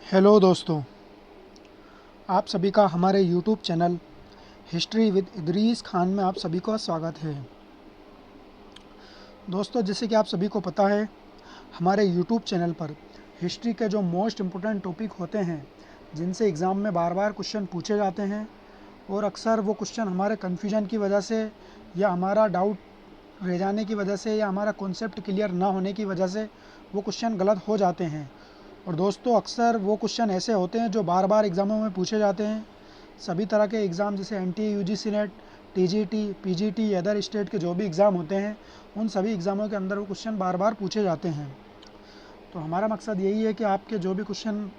Hello दोस्तों, आप सभी का हमारे YouTube channel history with Idris Khan में आप सभी का स्वागत है। दोस्तों, जैसे कि आप सभी को पता है, हमारे यूट्यूब चैनल पर हिस्ट्री के जो मोस्ट इम्पोर्टेंट टॉपिक होते हैं, जिनसे एग्ज़ाम में बार बार क्वेश्चन पूछे जाते हैं और अक्सर वो क्वेश्चन हमारे कन्फ्यूजन की वजह से या हमारा डाउट रह जाने की वजह से या हमारा कॉन्सेप्ट क्लियर ना होने की वजह से वो क्वेश्चन गलत हो जाते हैं। और दोस्तों, अक्सर वो क्वेश्चन ऐसे होते हैं जो बार बार एग्ज़ामों में पूछे जाते हैं। सभी तरह के एग्ज़ाम जैसे NTA, UGC net, TGT, PGT, other state के जो भी एग्ज़ाम होते हैं, उन सभी एग्ज़ामों के अंदर वो क्वेश्चन बार बार पूछे जाते हैं। तो हमारा मकसद यही है कि आपके जो भी क्वेश्चन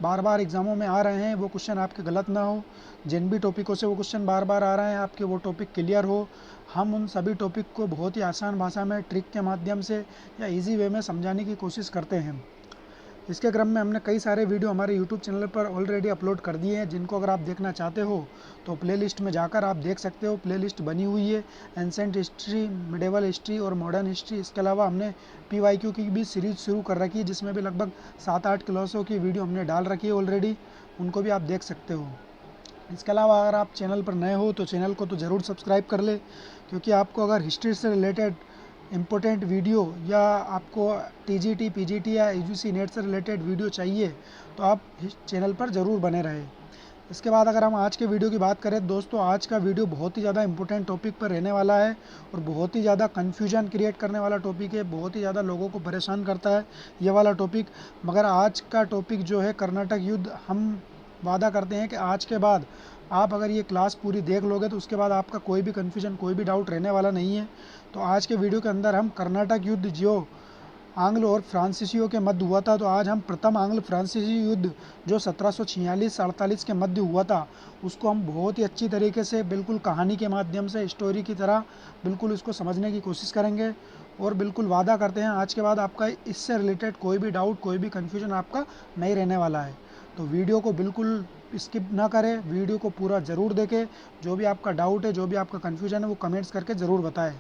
बार बार एग्ज़ामों में आ रहे हैं वो क्वेश्चन आपके गलत ना हो। जिन भी टॉपिकों से वो क्वेश्चन बार बार आ रहे हैं आपके वो टॉपिक क्लियर हो। हम उन सभी टॉपिक को बहुत ही आसान भाषा में ट्रिक के माध्यम से या इजी वे में समझाने की कोशिश करते हैं। इसके क्रम में हमने कई सारे वीडियो हमारे यूट्यूब चैनल पर ऑलरेडी अपलोड कर दिए हैं, जिनको अगर आप देखना चाहते हो तो प्लेलिस्ट में जाकर आप देख सकते हो। प्लेलिस्ट बनी हुई है एंसेंट हिस्ट्री, मिडेवल हिस्ट्री और मॉडर्न हिस्ट्री। इसके अलावा हमने पीवाईक्यू की भी सीरीज शुरू कर रखी है, जिसमें भी लगभग 7-8 क्लासों की वीडियो हमने डाल रखी है ऑलरेडी, उनको भी आप देख सकते हो। इसके अलावा अगर आप चैनल पर नए हो तो चैनल को तो ज़रूर सब्सक्राइब कर ले, क्योंकि आपको अगर हिस्ट्री से रिलेटेड इम्पोर्टेंट वीडियो या आपको टीजीटी, पीजीटी या यूजीसी नेट से रिलेटेड वीडियो चाहिए तो आप इस चैनल पर ज़रूर बने रहें। इसके बाद अगर हम आज के वीडियो की बात करें दोस्तों, आज का वीडियो बहुत ही ज़्यादा इंपॉर्टेंट टॉपिक पर रहने वाला है और बहुत ही ज़्यादा कन्फ्यूजन क्रिएट करने वाला टॉपिक है। बहुत ही ज़्यादा लोगों को परेशान करता है ये वाला टॉपिक। मगर आज का टॉपिक जो है कर्नाटक युद्ध, हम वादा करते हैं कि आज के बाद आप अगर ये क्लास पूरी देख लोगे तो उसके बाद आपका कोई भी कन्फ्यूजन, कोई भी डाउट रहने वाला नहीं है। तो आज के वीडियो के अंदर हम कर्नाटक युद्ध जो आंग्ल और फ्रांसीसियों के मध्य हुआ था, तो आज हम प्रथम आंग्ल फ्रांसीसी युद्ध जो 1746-48 के मध्य हुआ था, उसको हम बहुत ही अच्छी तरीके से बिल्कुल कहानी के माध्यम से, स्टोरी की तरह बिल्कुल उसको समझने की कोशिश करेंगे। और बिल्कुल वादा करते हैं आज के बाद आपका इससे रिलेटेड कोई भी डाउट, कोई भी कन्फ्यूजन आपका नहीं रहने वाला है। तो वीडियो को बिल्कुल स्किप ना करें, वीडियो को पूरा ज़रूर देखें। जो भी आपका डाउट है, जो भी आपका कन्फ्यूजन है, वो कमेंट्स करके ज़रूर बताएं।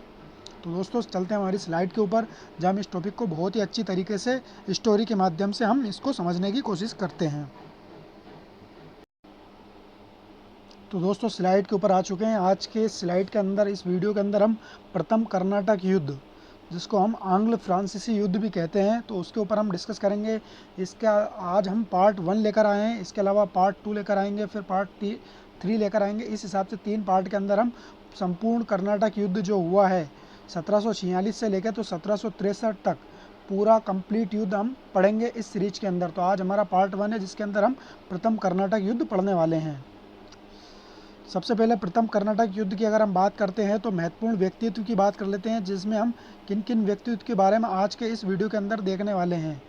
तो दोस्तों, चलते हैं हमारी स्लाइड के ऊपर, जहाँ हम इस टॉपिक को बहुत ही अच्छी तरीके से स्टोरी के माध्यम से हम इसको समझने की कोशिश करते हैं। तो दोस्तों, स्लाइड के ऊपर आ चुके हैं। आज के स्लाइड के अंदर, इस वीडियो के अंदर हम प्रथम कर्नाटक युद्ध, जिसको हम आंग्ल फ्रांसीसी युद्ध भी कहते हैं, तो उसके ऊपर हम डिस्कस करेंगे। इसका आज हम पार्ट 1 लेकर आए हैं, इसके अलावा पार्ट 2 लेकर आएंगे, फिर पार्ट 3 लेकर आएंगे। इस हिसाब से 3 पार्ट के अंदर हम संपूर्ण कर्नाटक युद्ध जो हुआ है 1746 से लेकर तो 1763 तक, पूरा कंप्लीट युद्ध हम पढ़ेंगे इस सीरीज के अंदर। तो आज हमारा पार्ट 1 है, जिसके अंदर हम प्रथम कर्नाटक युद्ध पढ़ने वाले हैं। सबसे पहले प्रथम कर्नाटक युद्ध की अगर हम बात करते हैं तो महत्वपूर्ण व्यक्तित्व की बात कर लेते हैं, जिसमें हम किन किन व्यक्तित्व के बारे में आज के इस वीडियो के अंदर देखने वाले हैं।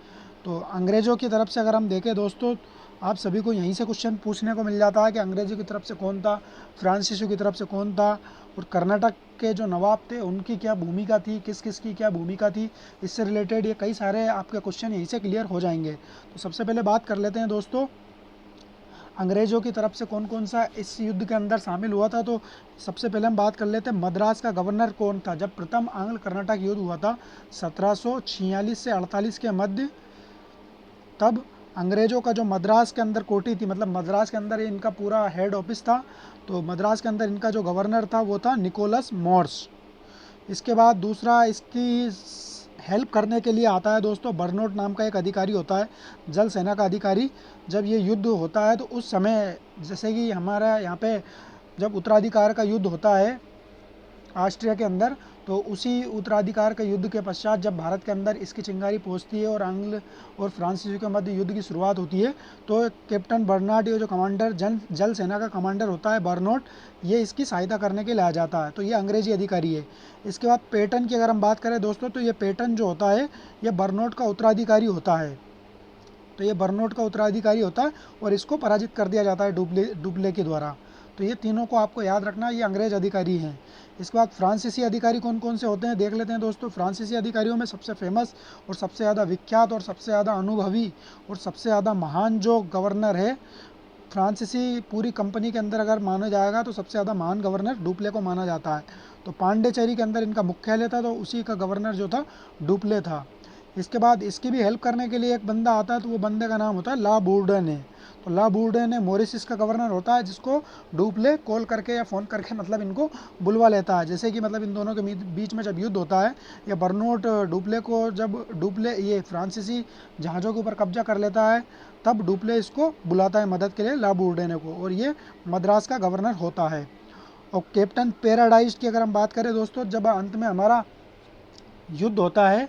तो अंग्रेज़ों की तरफ से अगर हम देखें दोस्तों, आप सभी को यहीं से क्वेश्चन पूछने को मिल जाता है कि अंग्रेज़ों की तरफ से कौन था, फ्रांसीसियों की तरफ से कौन था, और कर्नाटक के जो नवाब थे उनकी क्या भूमिका थी, किस किस की क्या भूमिका थी। इससे रिलेटेड ये कई सारे आपके क्वेश्चन यहीं से क्लियर हो जाएंगे। तो सबसे पहले बात कर लेते हैं दोस्तों, अंग्रेज़ों की तरफ से कौन कौन सा इस युद्ध के अंदर शामिल हुआ था। तो सबसे पहले हम बात कर लेते हैं मद्रास का गवर्नर कौन था जब प्रथम आंग्ल कर्नाटक युद्ध हुआ था 1746 से 48 के मध्य। तब अंग्रेज़ों का जो मद्रास के अंदर कोठी थी, मतलब मद्रास के अंदर इनका पूरा हेड ऑफिस था, तो मद्रास के अंदर इनका जो गवर्नर था वो था निकोलस मॉर्स। इसके बाद दूसरा इसकी हेल्प करने के लिए आता है दोस्तों, बर्नोट नाम का एक अधिकारी होता है, जल सेना का अधिकारी। जब ये युद्ध होता है तो उस समय, जैसे कि हमारा यहाँ पे जब उत्तराधिकार का युद्ध होता है ऑस्ट्रिया के अंदर, तो उसी उत्तराधिकार के युद्ध के पश्चात जब भारत के अंदर इसकी चिंगारी पहुंचती है और आंग्ल और फ्रांसीसियों के मध्य युद्ध की शुरुआत होती है, तो कैप्टन बर्नार्ड, ये जो कमांडर जल सेना का कमांडर होता है बर्नोट, ये इसकी सहायता करने के लिए आ जाता है। तो ये अंग्रेजी अधिकारी है। इसके बाद पेटन की अगर हम बात करें दोस्तों, तो ये पेटन जो होता है ये बर्नोट का उत्तराधिकारी होता है। तो ये बर्नोट का उत्तराधिकारी होता है और इसको पराजित कर दिया जाता है डुप्ले के द्वारा। तो ये तीनों को आपको याद रखना, ये अंग्रेज अधिकारी हैं। इसके बाद फ्रांसीसी अधिकारी कौन कौन से होते हैं देख लेते हैं दोस्तों। फ्रांसीसी अधिकारियों में सबसे फेमस और सबसे ज़्यादा विख्यात और सबसे ज़्यादा अनुभवी और सबसे ज़्यादा महान जो गवर्नर है फ्रांसीसी पूरी कंपनी के अंदर अगर माना जाएगा तो सबसे ज़्यादा महान गवर्नर डुप्ले को माना जाता है। तो पांडेचेरी के अंदर इनका मुख्यालय था, तो उसी का गवर्नर जो था डुप्ले था। इसके बाद इसकी भी हेल्प करने के लिए एक बंदा आता है, तो वो बंदे का नाम होता है ला बोर्डन है। तो ला बोर्डन है मॉरिशस का गवर्नर होता है, जिसको डुप्ले कॉल करके या फ़ोन करके मतलब इनको बुलवा लेता है। जैसे कि मतलब इन दोनों के बीच में जब युद्ध होता है, या बर्नोट डुप्ले को जब डुप्ले ये फ्रांसीसी जहाज़ों के ऊपर कब्जा कर लेता है, तब डुप्ले इसको बुलाता है मदद के लिए ला बोर्डन को, और ये मद्रास का गवर्नर होता है। और कैप्टन पैराडाइज की अगर हम बात करें दोस्तों, जब अंत में हमारा युद्ध होता है,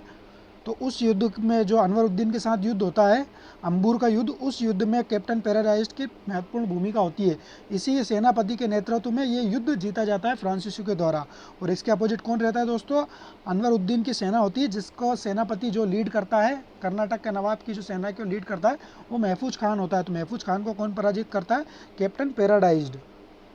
तो उस युद्ध में जो अनवरुद्दीन के साथ युद्ध होता है, अंबूर का युद्ध, उस युद्ध में कैप्टन पैराडाइज की महत्वपूर्ण भूमिका होती है। इसी सेनापति के नेतृत्व में ये युद्ध जीता जाता है फ्रांसीसियों के द्वारा। और इसके अपोजिट कौन रहता है दोस्तों? अनवरुद्दीन की सेना होती है, जिसको सेनापति जो लीड करता है, कर्नाटक के नवाब की जो सेना को लीड करता है, वो महफूज खान होता है। तो महफूज खान को कौन पराजित करता है? Captain paradise.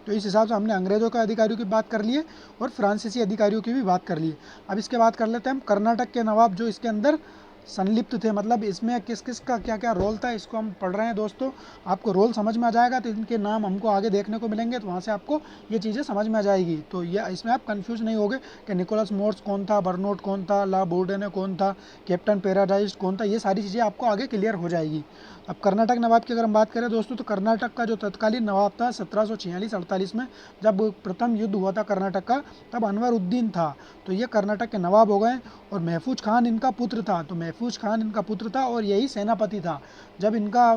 तो इस हिसाब से हमने अंग्रेज़ों के अधिकारियों की बात कर ली है और फ्रांसीसी अधिकारियों की भी बात कर ली है। अब इसके बात कर लेते हैं हम कर्नाटक के नवाब जो इसके अंदर संलिप्त थे, मतलब इसमें किस किस का क्या क्या रोल था, इसको हम पढ़ रहे हैं दोस्तों। आपको रोल समझ में आ जाएगा तो इनके नाम हमको आगे देखने को मिलेंगे, तो वहाँ से आपको ये चीज़ें समझ में आ जाएगी। तो ये इसमें आप कंफ्यूज नहीं होगे कि निकोलस मोर्स कौन था, बर्नोट कौन था, ला बोर्डेने कौन था, कैप्टन पैराडाइज कौन था, ये सारी चीज़ें आपको आगे क्लियर हो जाएगी। अब कर्नाटक नवाब की अगर हम बात करें दोस्तों, तो कर्नाटक का जो तत्कालीन नवाब था 1746-48 में जब प्रथम युद्ध हुआ था कर्नाटक का, तब अनवरुद्दीन था। तो ये कर्नाटक के नवाब हो गए, और महफूज खान इनका पुत्र था। तो महफूज खान इनका पुत्र था और यही सेनापति था। जब इनका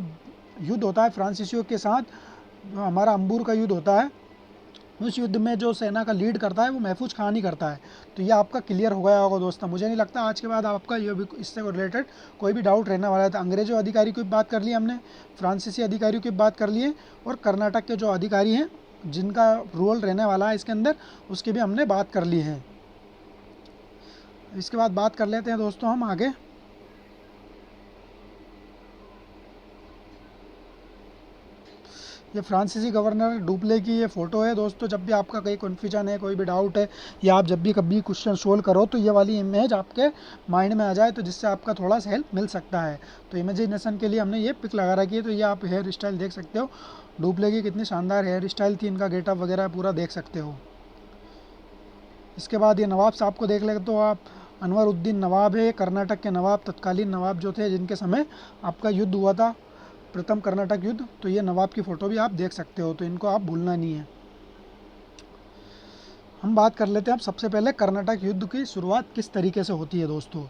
युद्ध होता है फ्रांसीसियों के साथ, जो हमारा अंबूर का युद्ध होता है, उस युद्ध में जो सेना का लीड करता है वो महफूज खान ही करता है। तो ये आपका क्लियर हो गया होगा दोस्तों। मुझे नहीं लगता आज के बाद आपका ये भी इससे रिलेटेड कोई भी डाउट रहने वाला है। तो अंग्रेजों अधिकारी की बात कर ली हमने, फ्रांसीसी अधिकारियों की बात कर ली है, और कर्नाटक के जो अधिकारी हैं जिनका रोल रहने वाला है इसके अंदर, उसकी भी हमने बात कर ली है। इसके बाद बात कर लेते हैं दोस्तों हम आगे। ये फ्रांसीसी गवर्नर डुप्ले की ये फ़ोटो है दोस्तों। जब भी आपका कहीं कन्फ्यूजन है, कोई भी डाउट है, या आप जब भी कभी क्वेश्चन सोल्व करो, तो ये वाली इमेज आपके माइंड में आ जाए, तो जिससे आपका थोड़ा सा हेल्प मिल सकता है। तो इमेजिनेशन के लिए हमने ये पिक लगा रखी है। तो ये आप हेयर स्टाइल देख सकते हो, डुप्ले की कितनी शानदार हेयर स्टाइल थी, इनका गेटअप वगैरह पूरा देख सकते हो। इसके बाद ये नवाब साहब को देख ले तो आप, अनवरुद्दीन नवाब है, कर्नाटक के नवाब, तत्कालीन नवाब जो थे जिनके समय आपका युद्ध हुआ था, प्रथम कर्नाटक युद्ध। तो ये नवाब की फ़ोटो भी आप देख सकते हो, तो इनको आप भूलना नहीं है। हम बात कर लेते हैं अब सबसे पहले कर्नाटक युद्ध की शुरुआत किस तरीके से होती है दोस्तों।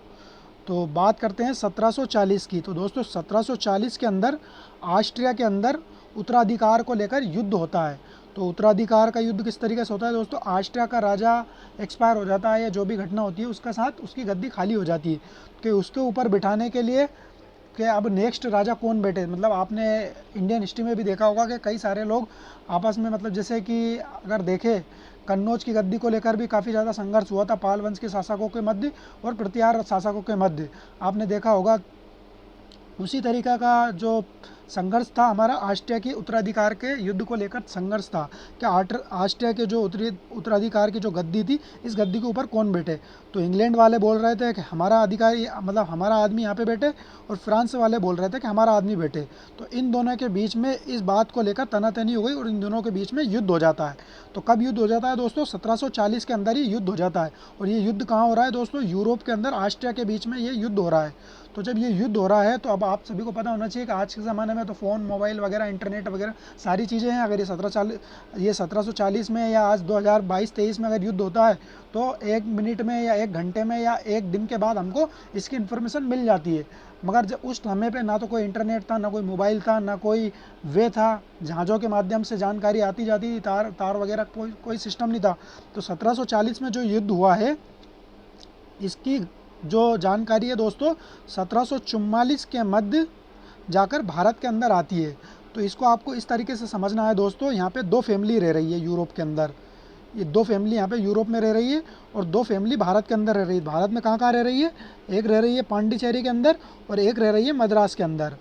तो बात करते हैं 1740 की। तो दोस्तों 1740 के अंदर ऑस्ट्रिया के अंदर उत्तराधिकार को लेकर युद्ध होता है। तो उत्तराधिकार का युद्ध किस तरीके से होता है दोस्तों? ऑस्ट्रिया का राजा एक्सपायर हो जाता है, या जो भी घटना होती है उसका साथ उसकी गद्दी खाली हो जाती है, कि उसके ऊपर बिठाने के लिए कि अब नेक्स्ट राजा कौन बैठे। मतलब आपने इंडियन हिस्ट्री में भी देखा होगा कि कई सारे लोग आपस में, मतलब जैसे कि अगर देखें, कन्नौज की गद्दी को लेकर भी काफ़ी ज़्यादा संघर्ष हुआ था पाल वंश के शासकों के मध्य और प्रतिहार शासकों के मध्य, आपने देखा होगा। उसी तरीका का जो संघर्ष था हमारा ऑस्ट्रिया की उत्तराधिकार के युद्ध को लेकर संघर्ष था, कि ऑस्ट्रिया के जो उत्तराधिकार की जो गद्दी थी, इस गद्दी के ऊपर कौन बैठे। तो इंग्लैंड वाले बोल रहे थे कि हमारा अधिकारी, मतलब हमारा आदमी यहाँ पे बैठे, और फ्रांस वाले बोल रहे थे कि हमारा आदमी बैठे। तो इन दोनों के बीच में इस बात को लेकर तनातनी हो गई, और इन दोनों के बीच में युद्ध हो जाता है। तो कब युद्ध हो जाता है दोस्तों? 1740 के अंदर ही युद्ध हो जाता है। और ये युद्ध कहाँ हो रहा है दोस्तों? यूरोप के अंदर ऑस्ट्रिया के बीच में ये युद्ध हो रहा है। तो जब ये युद्ध हो रहा है, तो अब आप सभी को पता होना चाहिए कि आज के ज़माने में तो फ़ोन, मोबाइल वगैरह, इंटरनेट वगैरह सारी चीज़ें हैं। अगर ये 1740 में या आज 2022-23 में अगर युद्ध होता है, तो 1 मिनट में या 1 घंटे में या 1 दिन के बाद हमको इसकी इन्फॉर्मेशन मिल जाती है। मगर जब उस समय पे ना तो कोई इंटरनेट था, ना कोई मोबाइल था, ना कोई वे था, जहाज़ों के माध्यम से जानकारी आती जाती थी, तार वगैरह कोई सिस्टम नहीं था। तो 1740 में जो युद्ध हुआ है, इसकी जो जानकारी है दोस्तों 1744 के मध्य जाकर भारत के अंदर आती है। तो इसको आपको इस तरीके से समझना है दोस्तों। यहाँ पे 2 फैमिली रह रही है यूरोप के अंदर, ये 2 फैमिली यहाँ पे यूरोप में रह रही है, और 2 फैमिली भारत के अंदर रह रही है। भारत में कहाँ कहाँ रह रही है? एक रह रही है पांडिचेरी के अंदर, और एक रह रही है मद्रास के अंदर।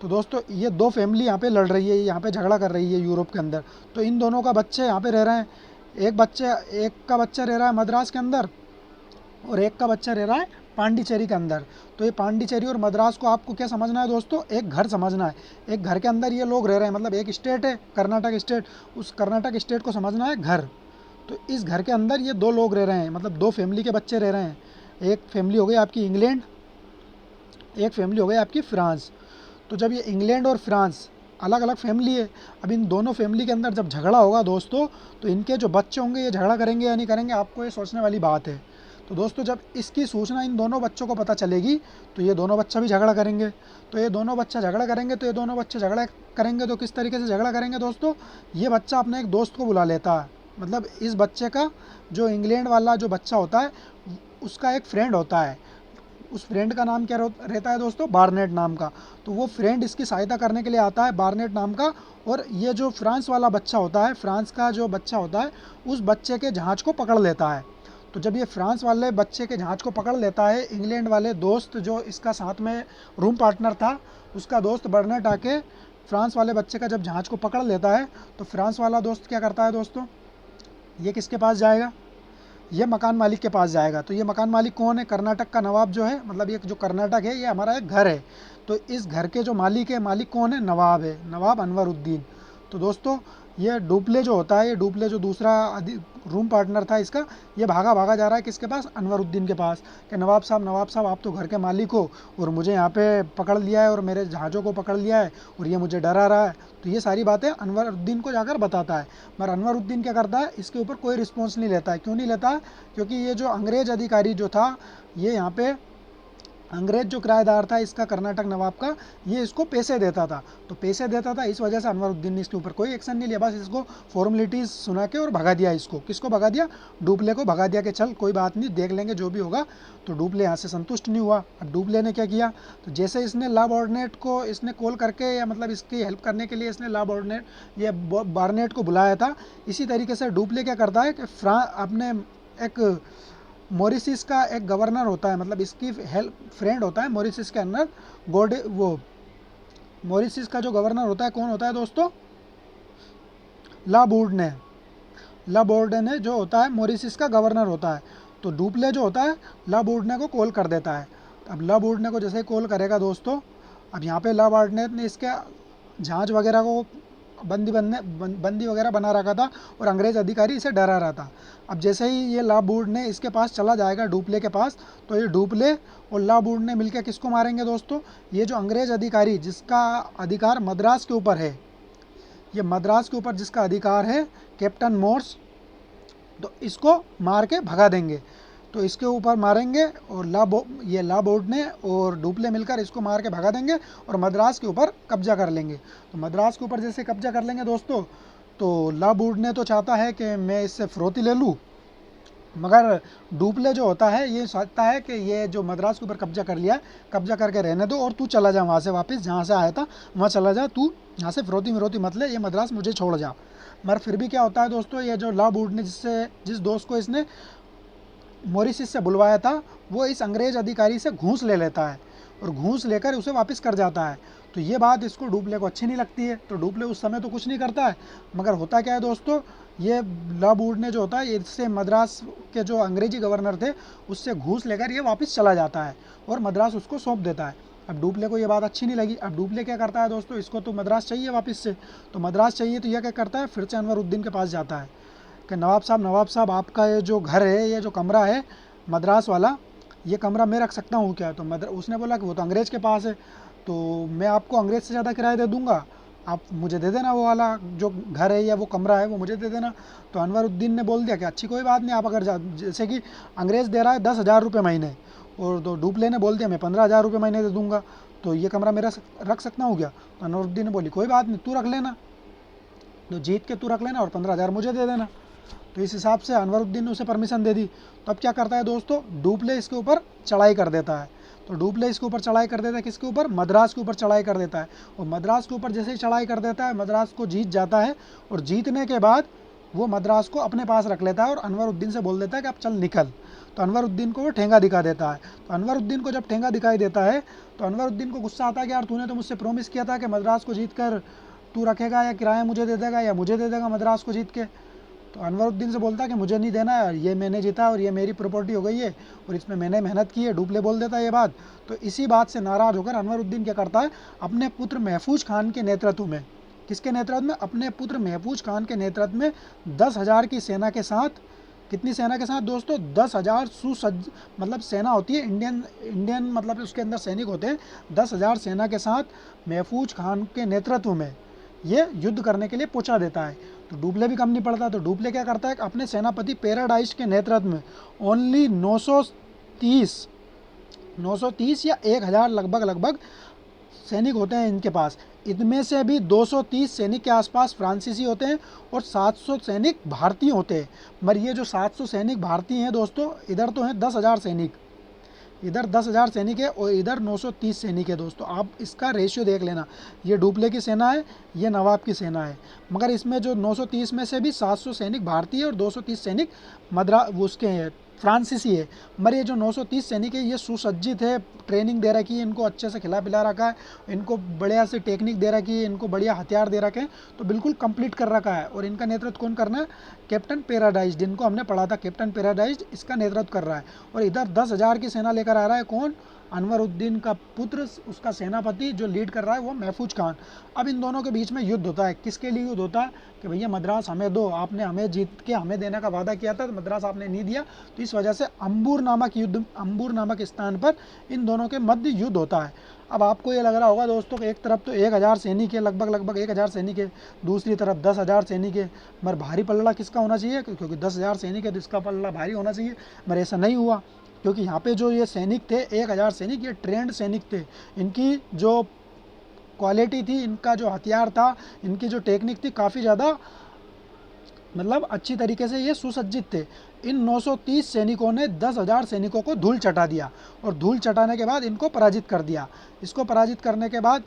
तो दोस्तों ये 2 फैमिली यहाँ पे लड़ रही है, यहाँ पे झगड़ा कर रही है यूरोप के अंदर। तो इन दोनों का बच्चे यहाँ पे रह रहे हैं। एक का बच्चा रह रहा है मद्रास के अंदर, और एक का बच्चा रह रहा है पांडिचेरी के अंदर। तो ये पांडिचेरी और मद्रास को आपको क्या समझना है दोस्तों? एक घर समझना है। एक घर के अंदर ये लोग रह रहे हैं, मतलब एक स्टेट है कर्नाटक स्टेट, उस कर्नाटक स्टेट को समझना है घर। तो इस घर के अंदर ये 2 लोग रह रहे हैं, मतलब 2 फैमिली के बच्चे रह रहे हैं। एक फैमिली हो गई आपकी इंग्लैंड, एक फैमिली हो गई आपकी फ्रांस। तो जब ये इंग्लैंड और फ्रांस अलग अलग फैमिली है, अब इन दोनों फैमिली के अंदर जब झगड़ा होगा दोस्तों, तो इनके जो बच्चे होंगे ये झगड़ा करेंगे या नहीं करेंगे, आपको ये सोचने वाली बात है। तो दोस्तों जब इसकी सूचना इन दोनों बच्चों को पता चलेगी, तो ये दोनों बच्चा भी झगड़ा करेंगे। तो ये दोनों बच्चा झगड़ा करेंगे, तो ये दोनों बच्चे झगड़ा करेंगे तो किस तरीके से झगड़ा करेंगे दोस्तों, ये बच्चा अपने एक दोस्त को बुला लेता है। मतलब इस बच्चे का, जो इंग्लैंड वाला जो बच्चा होता है, उसका एक फ्रेंड होता है। उस फ्रेंड का नाम क्या रहता है दोस्तों, बार्नेट नाम का। तो वो फ्रेंड इसकी सहायता करने के लिए आता है, बार्नेट नाम का। और ये जो फ्रांस वाला बच्चा होता है, फ्रांस का जो बच्चा होता है, उस बच्चे के जहाज़ को पकड़ लेता है। तो जब ये फ्रांस वाले बच्चे के जहाज़ को पकड़ लेता है, इंग्लैंड वाले दोस्त जो इसका साथ में रूम पार्टनर था, उसका दोस्त बर्नेट आके फ्रांस वाले बच्चे का जब जहाज़ को पकड़ लेता है, तो फ्रांस वाला दोस्त क्या करता है दोस्तों, ये किसके पास जाएगा, ये मकान मालिक के पास जाएगा। तो ये मकान मालिक कौन है, कर्नाटक का नवाब जो है, मतलब ये जो कर्नाटक है ये हमारा एक घर है। तो इस घर के जो मालिक है, मालिक कौन है, नवाब है, नवाब अनवरुद्दीन। तो दोस्तों ये डुप्ले जो होता है, ये डुप्ले जो दूसरा रूम पार्टनर था इसका, ये भागा भागा जा रहा है किसके पास, अनवरुद्दीन के पास, कि नवाब साहब आप तो घर के मालिक हो और मुझे यहाँ पे पकड़ लिया है और मेरे जहाज़ों को पकड़ लिया है और ये मुझे डरा रहा है। तो ये सारी बातें अनवरुद्दीन को जाकर बताता है। मगर अनवरुद्दीन क्या करता है, इसके ऊपर कोई रिस्पॉन्स नहीं लेता है। क्यों नहीं लेता है, क्योंकि ये जो अंग्रेज़ अधिकारी जो था, ये यहाँ पे अंग्रेज़ जो किराएदार था इसका, कर्नाटक नवाब का, ये इसको पैसे देता था। तो पैसे देता था, इस वजह से अनवरुद्दीन ने इसके ऊपर कोई एक्शन नहीं लिया, बस इसको फॉर्मेलिटीज़ सुना के और भगा दिया। इसको किसको भगा दिया, डुप्ले को भगा दिया कि चल कोई बात नहीं, देख लेंगे जो भी होगा। तो डुप्ले यहाँ से संतुष्ट नहीं हुआ। अब डुप्ले ने क्या किया, तो जैसे इसने ला बॉर्नेट को इसने कॉल करके, या मतलब इसकी हेल्प करने के लिए इसने ला बॉर्नेट या बार्नेट को बुलाया था, इसी तरीके से डुप्ले क्या करता है कि अपने एक मॉरिशस का एक गवर्नर होता है, मतलब इसकी हेल्प फ्रेंड होता है मॉरिशस के अंदर, गोडे वो मॉरिशस का जो गवर्नर होता है कौन होता है दोस्तों, ला बोर्डने। ला बोर्डने जो होता है मॉरिशस का गवर्नर होता है। तो डुप्ले जो होता है ला बोर्डने को कॉल कर देता है। अब ला बोर्डने को जैसे ही कॉल करेगा दोस्तों, अब यहाँ पे ला बोर्डने ने इसके जहाज वगैरह को बंदी वगैरह बना रखा था और अंग्रेज़ अधिकारी इसे डरा रहा था। अब जैसे ही ये ला बूड ने इसके पास चला जाएगा, डुप्ले के पास, तो ये डुप्ले और ला बूड ने मिलकर किसको मारेंगे दोस्तों, ये जो अंग्रेज़ अधिकारी जिसका अधिकार मद्रास के ऊपर है, ये मद्रास के ऊपर जिसका अधिकार है, कैप्टन मोर्स, तो इसको मार के भगा देंगे। तो इसके ऊपर मारेंगे और ये ला बोर्डने और डुप्ले मिलकर इसको मार के भगा देंगे और मद्रास के ऊपर कब्जा कर लेंगे। तो मद्रास के ऊपर जैसे कब्जा कर लेंगे दोस्तों, तो ला बोर्डने तो चाहता है कि मैं इससे फिरौती ले लूँ, मगर डुप्ले जो होता है ये चाहता है कि ये जो मद्रास के ऊपर कब्जा कर लिया है, कब्जा करके रहने दो और तू चला जा वहाँ से, वापस जहाँ से आया था वहाँ चला जा, तू यहाँ से फिरौती मत ले, ये मद्रास मुझे छोड़ जा। मगर फिर भी क्या होता है दोस्तों, ये जो ला बोर्ड ने जिस दोस्त को इसने मॉरिशस से बुलवाया था, वो इस अंग्रेज़ अधिकारी से घूस ले लेता है और घूस लेकर उसे वापस कर जाता है। तो ये बात इसको डुप्ले को अच्छी नहीं लगती है। तो डुप्ले उस समय तो कुछ नहीं करता है, मगर होता क्या है दोस्तों, ये ला बोर्डने जो होता है इससे मद्रास के जो अंग्रेजी गवर्नर थे उससे घूस लेकर ये वापस चला जाता है और मद्रास उसको सौंप देता है। अब डुप्ले को ये बात अच्छी नहीं लगी। अब डुप्ले क्या करता है दोस्तों, इसको तो मद्रास चाहिए वापस से। तो मद्रास चाहिए तो यह क्या करता है, फिर से अनवरुद्दीन के पास जाता है कि नवाब साहब आपका ये जो घर है, ये जो कमरा है मद्रास वाला, ये कमरा मैं रख सकता हूँ क्या। तो उसने बोला कि वो तो अंग्रेज़ के पास है, तो मैं आपको अंग्रेज़ से ज़्यादा किराया दे दूँगा, आप मुझे दे देना वो वाला जो घर है या वो कमरा है वो मुझे दे देना। तो अनवरुद्दीन ने बोल दिया कि अच्छी कोई बात नहीं, आप अगर जैसे कि अंग्रेज़ दे रहा है 10,000 रुपये महीने और तो डुप्ले ने बोल दिया मैं 15,000 रुपये महीने दे दूँगा, तो ये कमरा मेरा रख सकता हूँ क्या। तो अनवरुद्दीन ने बोली कोई बात नहीं, तू रख लेना, तो जीत के तू रख लेना और 15,000 मुझे दे देना। तो इस हिसाब से अनवरुद्दीन ने उसे परमिशन दे दी। तो अब क्या करता है दोस्तों, डुप्ले इसके ऊपर चढ़ाई कर देता है। तो डुप्ले इसके ऊपर चढ़ाई कर देता है, किसके ऊपर, मद्रास के ऊपर चढ़ाई कर देता है। और मद्रास के ऊपर जैसे ही चढ़ाई कर देता है, मद्रास को जीत जाता है और जीतने के बाद वो मद्रास को अपने पास रख लेता है और अनवरुद्दीन से बोल देता है कि अब चल निकल। तो अनवरुद्दीन को वो ठेंगा दिखा देता है। तो अनवरुद्दीन को जब ठेंगा दिखाई देता है, तो अनवरुद्दीन को गुस्सा आता है कि यार तूने तो मुझसे प्रॉमिस किया था कि मद्रास को जीत कर तू रखेगा या किराया मुझे दे देगा या मुझे दे देगा मद्रास को जीत के। तो अनवरुद्दीन से बोलता है कि मुझे नहीं देना है, ये मैंने जीता और ये मेरी प्रॉपर्टी हो गई है और इसमें मैंने मेहनत की है। डुप्ले बोल देता है ये बात। तो इसी बात से नाराज़ होकर अनवरुद्दीन क्या करता है, अपने पुत्र महफूज खान के नेतृत्व में, किसके नेतृत्व में, अपने पुत्र महफूज खान के नेतृत्व में 10,000 की सेना के साथ कितनी सेना के साथ दोस्तों? 10,000 सुसज्ज मतलब सेना होती है, इंडियन इंडियन मतलब उसके अंदर सैनिक होते हैं। 10,000 सेना के साथ महफूज खान के नेतृत्व में ये युद्ध करने के लिए पहुंचा देता है। तो डुप्ले भी कम नहीं पड़ता। तो डुप्ले क्या करता है, अपने सेनापति पैराडाइज के नेतृत्व में ओनली 930 या 1,000 लगभग लगभग सैनिक होते हैं इनके पास। इनमें से भी 230 सैनिक के आसपास फ्रांसीसी होते हैं और 700 सैनिक भारतीय होते हैं। मगर ये जो 700 सैनिक भारतीय हैं दोस्तों, इधर तो हैं 10,000 सैनिक, इधर 10,000 सैनिक है और इधर 930 सैनिक है दोस्तों। आप इसका रेशियो देख लेना, ये डुप्ले की सेना है, ये नवाब की सेना है। मगर इसमें जो 930 में से भी 700 सैनिक भारतीय और 230 सैनिक उसके हैं, फ्रांसीसी है। मगर ये जो 930 सैनिक है ये सुसज्जित है, ट्रेनिंग दे रखी है इनको, अच्छे से खिला पिला रखा है इनको, बढ़िया से टेक्निक दे रखी है इनको, बढ़िया हथियार दे रखे हैं, तो बिल्कुल कंप्लीट कर रखा है। और इनका नेतृत्व कौन करना है? कैप्टन पैराडाइज, जिनको हमने पढ़ा था, कैप्टन पैराडाइज इसका नेतृत्व कर रहा है। और इधर 10,000 की सेना लेकर आ रहा है कौन? अनवरुद्दीन का पुत्र, उसका सेनापति जो लीड कर रहा है वो महफूज खान। अब इन दोनों के बीच में युद्ध होता है। किसके लिए युद्ध होता है? कि भैया मद्रास हमें दो, आपने हमें जीत के हमें देने का वादा किया था, तो मद्रास आपने नहीं दिया, तो इस वजह से अंबूर नामक स्थान पर इन दोनों के मध्य युद्ध होता है। अब आपको ये लग रहा होगा दोस्तों कि एक तरफ तो 1,000 सैनिक है, लगभग 1,000 सैनिक है, दूसरी तरफ 10,000 सैनिक है। मगर भारी पल्ला किसका होना चाहिए? क्योंकि 10,000 सैनिक है तो इसका पल्ला भारी होना चाहिए। मगर ऐसा नहीं हुआ, क्योंकि यहाँ पे जो ये सैनिक थे 1,000 सैनिक, ये ट्रेंड सैनिक थे। इनकी जो क्वालिटी थी, इनका जो हथियार था, इनकी जो टेक्निक थी, काफ़ी ज़्यादा मतलब अच्छी तरीके से ये सुसज्जित थे। इन 930 सैनिकों ने 10,000 सैनिकों को धूल चटा दिया और धूल चटाने के बाद इनको पराजित कर दिया। इसको पराजित करने के बाद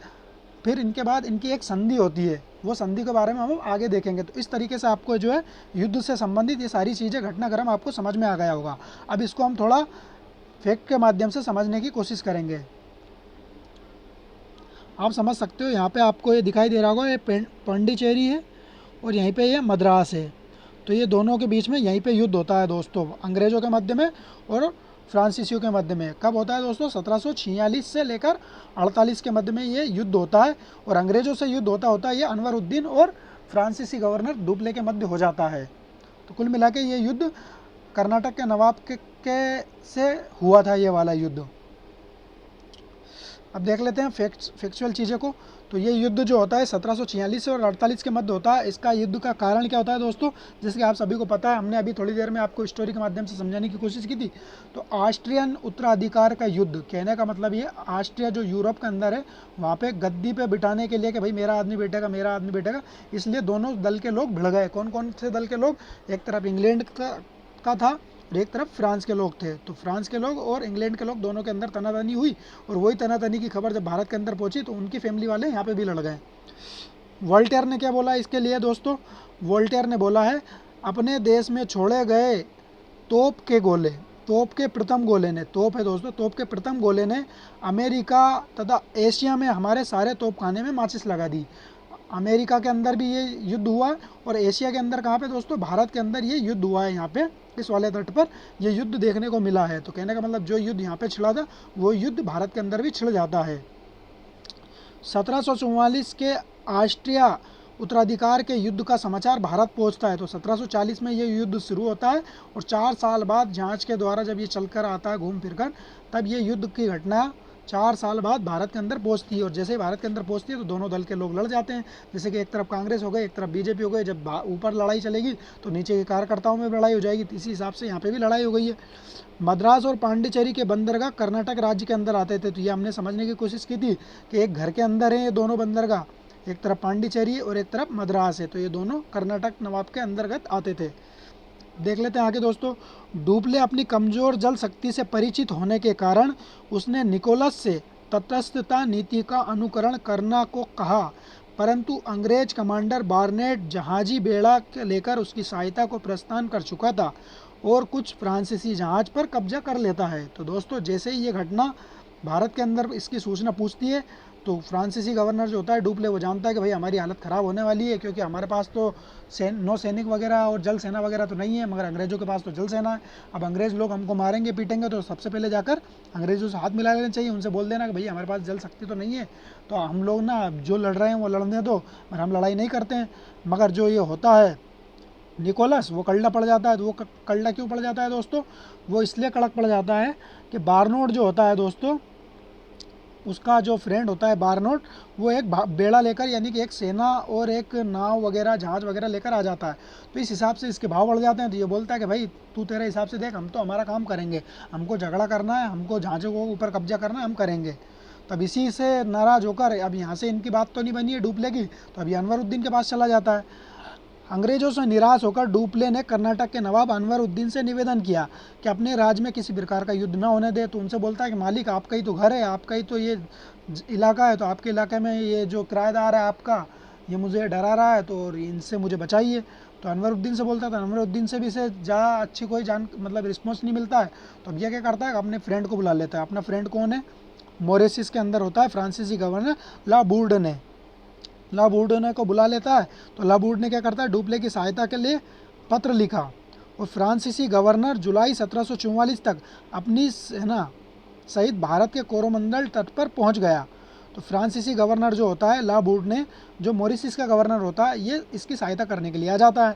फिर इनके बाद इनकी एक संधि होती है, वो संधि के बारे में हम आगे देखेंगे। तो इस तरीके से आपको जो है युद्ध से संबंधित ये सारी चीज़ें, घटनाक्रम आपको समझ में आ गया होगा। अब इसको हम थोड़ा फैक्ट के माध्यम से समझने की कोशिश करेंगे। आप समझ सकते हो, यहाँ पे आपको ये दिखाई दे रहा होगा, ये पांडिचेरी है और यहीं पे ये मद्रास है। तो ये दोनों के बीच में यहीं पे युद्ध होता है दोस्तों, अंग्रेज़ों के मध्य में और फ्रांसीसियों के मध्य में। कब होता है दोस्तों? 1746 से लेकर 48 के मध्य में ये युद्ध होता है। और अंग्रेज़ों से युद्ध होता होता ये अनवरुद्दीन और फ्रांसीसी गवर्नर डुप्ले के मध्य हो जाता है। तो कुल मिला के ये युद्ध कर्नाटक के नवाब के से हुआ था, ये वाला युद्ध। अब देख लेते हैं फैक्चुअल चीज़ें को। तो ये युद्ध जो होता है 1746 से और 48 के मध्य होता है। इसका युद्ध का कारण क्या होता है दोस्तों? जैसे कि आप सभी को पता है, हमने अभी थोड़ी देर में आपको स्टोरी के माध्यम से समझाने की कोशिश की थी। तो ऑस्ट्रियन उत्तराधिकार का युद्ध, कहने का मतलब ये, ऑस्ट्रिया जो यूरोप के अंदर है, वहाँ पे गद्दी पे बिठाने के लिए कि भाई मेरा आदमी बैठेगा, मेरा आदमी बैठेगा, इसलिए दोनों दल के लोग भिड़ गए। कौन कौन से दल के लोग? एक तरफ इंग्लैंड का था और एक तरफ फ्रांस के लोग थे। तो फ्रांस के लोग और इंग्लैंड के लोग दोनों के अंदर तनातनी हुई, और वही तनातनी की खबर जब भारत के अंदर पहुंची तो उनकी फैमिली वाले यहाँ पे भी लड़ गए। वोल्टेयर ने क्या बोला इसके लिए दोस्तों? वोल्टेयर ने बोला है, अपने देश में छोड़े गए तोप के गोले, तोप के प्रथम गोले ने, तोप है दोस्तों, तोप के प्रथम गोले ने अमेरिका तथा एशिया में हमारे सारे तोप खाने में माचिस लगा दी। अमेरिका के अंदर भी ये युद्ध हुआ और एशिया के अंदर कहाँ पे दोस्तों? भारत के अंदर ये युद्ध हुआ है। यहाँ पे इस वाले तट पर ये युद्ध देखने को मिला है। तो कहने का मतलब जो युद्ध यहाँ पे छिड़ा था वो युद्ध भारत के अंदर भी छिड़ जाता है। 1744 के ऑस्ट्रिया उत्तराधिकार के युद्ध का समाचार भारत पहुंचता है। तो 1740 में ये युद्ध शुरू होता है और 4 साल बाद जांच के द्वारा जब ये चलकर आता है घूम फिरकर, तब ये युद्ध की घटना 4 साल बाद भारत के अंदर पहुंचती है। और जैसे ही भारत के अंदर पहुंचती है तो दोनों दल के लोग लड़ जाते हैं। जैसे कि एक तरफ कांग्रेस हो गई, एक तरफ बीजेपी हो गई। जब ऊपर लड़ाई चलेगी तो नीचे के कार्यकर्ताओं में लड़ाई हो जाएगी। इसी हिसाब से यहाँ पे भी लड़ाई हो गई है। मद्रास और पांडिचेरी के बंदरगाह कर्नाटक राज्य के अंदर आते थे। तो ये हमने समझने की कोशिश की थी कि एक घर के अंदर है ये दोनों बंदरगाह, एक तरफ पांडिचेरी और एक तरफ मद्रास है। तो ये दोनों कर्नाटक नवाब के अंतर्गत आते थे। देख लेते हैं आगे दोस्तों। डुप्ले अपनी कमज़ोर जल शक्ति से परिचित होने के कारण उसने निकोलस से तटस्थता नीति का अनुकरण करना को कहा, परंतु अंग्रेज कमांडर बार्नेट जहाजी बेड़ा लेकर उसकी सहायता को प्रस्थान कर चुका था और कुछ फ्रांसीसी जहाज पर कब्जा कर लेता है। तो दोस्तों जैसे ही ये घटना भारत के अंदर इसकी सूचना पूछती है तो फ्रांसीसी गवर्नर जो होता है डुप्ले, वो जानता है कि भाई हमारी हालत ख़राब होने वाली है, क्योंकि हमारे पास तो नौ सैनिक वगैरह और जल सेना वगैरह तो नहीं है, मगर अंग्रेज़ों के पास तो जल सेना है। अब अंग्रेज़ लोग हमको मारेंगे पीटेंगे, तो सबसे पहले जाकर अंग्रेज़ों से हाथ मिला लेना चाहिए, उनसे बोल देना कि भाई हमारे पास जल शक्ति तो नहीं है, तो हम लोग ना जो लड़ रहे हैं वो लड़ने दो, और हम लड़ाई नहीं करते हैं। मगर जो ये होता है निकोलस वो कल्ला पड़ जाता है। तो वो कल्ला क्यों पड़ जाता है दोस्तों? वो इसलिए कड़क पड़ जाता है कि बारनोट जो होता है दोस्तों, उसका जो फ्रेंड होता है बारनोट, वो एक बेड़ा लेकर, यानी कि एक सेना और एक नाव वगैरह जहाज़ वगैरह लेकर आ जाता है। तो इस हिसाब से इसके भाव बढ़ जाते हैं। तो ये बोलता है कि भाई तू तेरे हिसाब से देख, हम तो हमारा काम करेंगे, हमको झगड़ा करना है, हमको जहाज़ों को ऊपर कब्जा करना है, हम करेंगे। तब इसी से नाराज़ होकर, अब यहाँ से इनकी बात तो नहीं बनी है डुप्ले की, तो अभी अनवरुद्दीन के पास चला जाता है। अंग्रेजों से निराश होकर डुप्ले ने कर्नाटक के नवाब अनवरुद्दीन से निवेदन किया कि अपने राज्य में किसी प्रकार का युद्ध न होने दे। तो उनसे बोलता है कि मालिक, आपका ही तो घर है, आपका ही तो ये इलाका है, तो आपके इलाके में ये जो किराएदार है आपका, ये मुझे डरा रहा है, तो इनसे मुझे बचाइए। तो अनवरुद्दीन से बोलता था, अनवरुद्दीन से भी इसे ज़्यादा अच्छी कोई जान मतलब रिस्पॉन्स नहीं मिलता है। तो अब यह क्या करता है, अपने फ्रेंड को बुला लेता है। अपना फ्रेंड कौन है? मोरिसिस के अंदर होता है फ्रांसीसी गवर्नर ला बूर्डने। ला बूर्डने को बुला लेता है। तो ला बूर्डने क्या करता है, डुप्ले की सहायता के लिए पत्र लिखा, और फ्रांसीसी गवर्नर जुलाई 1744 तक अपनी सेना सहित भारत के कोरोमंडल तट पर पहुंच गया। तो फ्रांसीसी गवर्नर जो होता है ला बूर्डने, जो मॉरिशस का गवर्नर होता है, ये इसकी सहायता करने के लिए आ जाता है।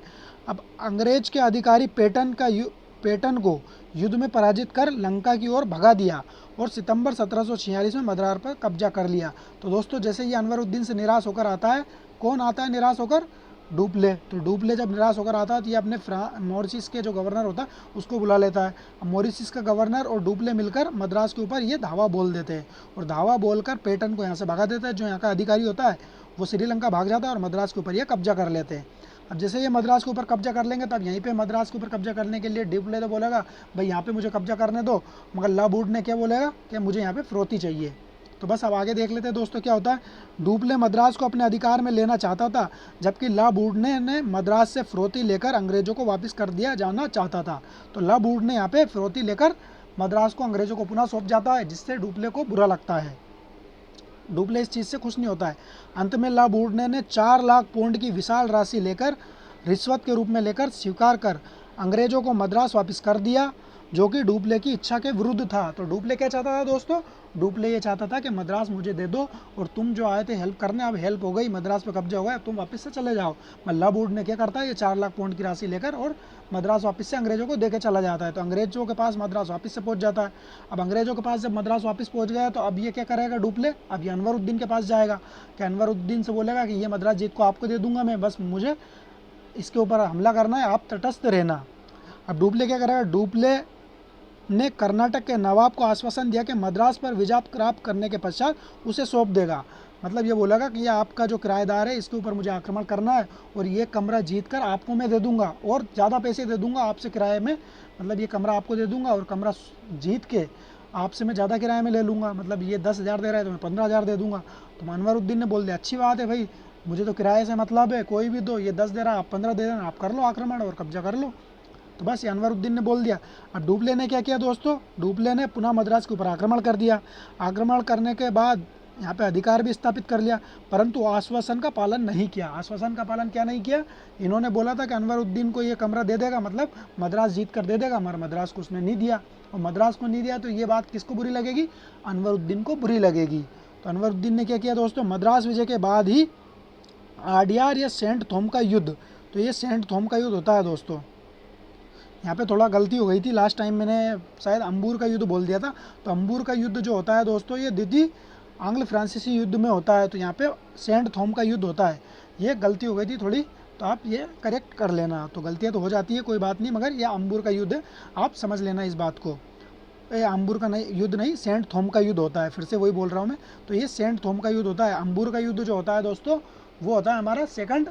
अब अंग्रेज के अधिकारी पेटन को युद्ध में पराजित कर लंका की ओर भगा दिया और सितंबर 1746 में मद्रास पर कब्जा कर लिया। तो दोस्तों, जैसे ये अनवरुद्दीन से निराश होकर आता है, कौन आता है निराश होकर? डुप्ले। तो डुप्ले जब निराश होकर आता है तो ये अपने मॉरिशस के जो गवर्नर होता है उसको बुला लेता है। अब मॉरिशस का गवर्नर और डुप्ले मिलकर मद्रास के ऊपर ये धावा बोल देते हैं, और धावा बोलकर पेटन को यहाँ से भगा देता है। जो यहाँ का अधिकारी होता है वो श्रीलंका भाग जाता है और मद्रास के ऊपर ये कब्जा कर लेते हैं। अब जैसे ये मद्रास के ऊपर कब्जा कर लेंगे, तब यहीं पे मद्रास के ऊपर कब्जा करने के लिए डुप्ले तो बोलेगा भाई यहाँ पे मुझे कब्जा करने दो, मगर ला बूट ने क्या बोलेगा कि मुझे यहाँ पे फिरौती चाहिए। तो बस अब आगे देख लेते हैं दोस्तों क्या होता है। डुप्ले मद्रास को अपने अधिकार में लेना चाहता था, जबकि ला बूडने ने मद्रास से फिरौती लेकर अंग्रेजों को वापस कर दिया जाना चाहता था। तो ला बूडने यहाँ पे फिरौती लेकर मद्रास को अंग्रेजों को पुनः सौंप जाता है, जिससे डुप्ले को बुरा लगता है। डुप्ले इस चीज़ से खुश नहीं होता है। अंत में ला बूडने ने 4 लाख पौंड की विशाल राशि लेकर, रिश्वत के रूप में लेकर, स्वीकार कर अंग्रेजों को मद्रास वापस कर दिया, जो कि डुप्ले की इच्छा के विरुद्ध था। तो डुप्ले क्या चाहता था दोस्तों? डुप्ले ये चाहता था कि मद्रास मुझे दे दो, और तुम जो आए थे हेल्प करने, अब हेल्प हो गई, मद्रास पे कब्जा हो गया, तुम वापस से चले जाओ। ला बूड ने क्या करता है, ये 4 लाख पौंड की राशि लेकर और मद्रास वापस से अंग्रेजों को देके चला जाता है। तो अंग्रेजों के पास मद्रास वापस से पहुंच जाता है। अब अंग्रेजों के पास जब मद्रास वापस पहुंच गया, तो अब ये क्या करेगा डुप्ले? अब ये अनवरुद्दीन के पास जाएगा, कि अनवरुद्दीन से बोलेगा कि ये मद्रास जीत को आपको दे दूंगा मैं, बस मुझे इसके ऊपर हमला करना है, आप तटस्थ रहना। अब डुप्ले क्या करेगा? डुप्ले ने कर्नाटक के नवाब को आश्वासन दिया कि मद्रास पर विजय प्राप्त करने के पश्चात उसे सौंप देगा। मतलब ये बोलेगा कि ये आपका जो किराएदार है, इसके ऊपर मुझे आक्रमण करना है, और ये कमरा जीत कर आपको मैं दे दूंगा, और ज़्यादा पैसे दे दूंगा आपसे किराए में। मतलब ये कमरा आपको दे दूंगा, और कमरा जीत के आपसे मैं ज़्यादा किराए में ले लूँगा। मतलब ये 10,000 दे रहा है तो मैं 15,000 दे दूंगा। तो अनवरुद्दीन ने बोल दिया, अच्छी बात है भाई, मुझे तो किराए से मतलब है, कोई भी दो, ये 10 दे रहा है, आप 15 दे देना, आप कर लो आक्रमण और कब्जा कर लो। तो बस ये अनवरुद्दीन ने बोल दिया। अब डुप्ले ने क्या किया दोस्तों? डुप्ले ने पुनः मद्रास के ऊपर आक्रमण कर दिया। आक्रमण करने के बाद यहाँ पे अधिकार भी स्थापित कर लिया, परंतु आश्वासन का पालन नहीं किया। आश्वासन का पालन क्या नहीं किया? इन्होंने बोला था कि अनवरुद्दीन को ये कमरा दे देगा, मतलब मद्रास जीत कर दे देगा, मगर मद्रास को उसने नहीं दिया। और मद्रास को नहीं दिया तो ये बात किसको बुरी लगेगी? अनवरुद्दीन को बुरी लगेगी। तो अनवरुद्दीन ने क्या किया दोस्तों? मद्रास विजय के बाद ही आडियार या सेंट थॉम का युद्ध, तो ये सेंट थॉम का युद्ध होता है दोस्तों। यहाँ पे थोड़ा गलती हो गई थी, लास्ट टाइम मैंने शायद अंबूर का युद्ध बोल दिया था। तो अंबूर का युद्ध जो होता है दोस्तों, ये द्वितीय आंग्ल फ्रांसीसी युद्ध में होता है। तो यहाँ पे सेंट थॉम का युद्ध होता है। ये गलती हो गई थी थोड़ी, तो आप ये करेक्ट कर लेना। तो गलतियाँ तो हो जाती है, कोई बात नहीं, मगर ये अंबूर का युद्ध है, आप समझ लेना इस बात को। ये अंबूर का नहीं युद्ध नहीं, सेंट थॉम का युद्ध होता है। फिर से वही बोल रहा हूँ मैं। तो ये सेंट थॉम का युद्ध होता है। अंबूर का युद्ध जो होता है दोस्तों, वो होता है हमारा सेकंड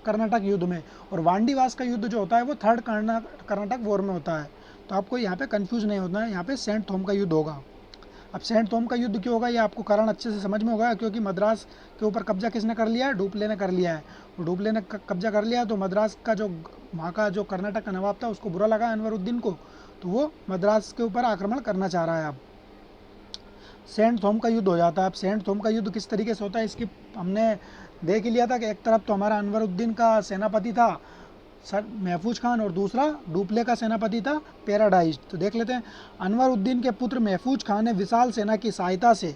कर्नाटक युद्ध में, और वांडीवास का युद्ध जो होता है वो थर्ड कर्नाटक वॉर में होता है। तो आपको यहाँ पे कंफ्यूज नहीं होना है, यहाँ पे सेंट थॉम का युद्ध होगा। अब सेंट थॉम का युद्ध क्यों होगा, ये आपको कारण अच्छे से समझ में होगा, क्योंकि मद्रास के ऊपर कब्जा किसने कर लिया है? डुप्ले ने कर लिया है। और डुप्ले ने कब्जा कर लिया, तो मद्रास का जो वहाँ का जो कर्नाटक का नवाब था, उसको बुरा लगा अनवरुद्दीन को, तो वो मद्रास के ऊपर आक्रमण करना चाह रहा है। अब सेंट थॉम का युद्ध हो जाता है। अब सेंट थॉम का युद्ध किस तरीके से होता है, इसकी हमने देख ही लिया था कि एक तरफ तो हमारा अनवरुद्दीन का सेनापति था सर महफूज खान, और दूसरा डुप्ले का सेनापति था पैराडाइज। तो देख लेते हैं। अनवरुद्दीन के पुत्र महफूज खान ने विशाल सेना की सहायता से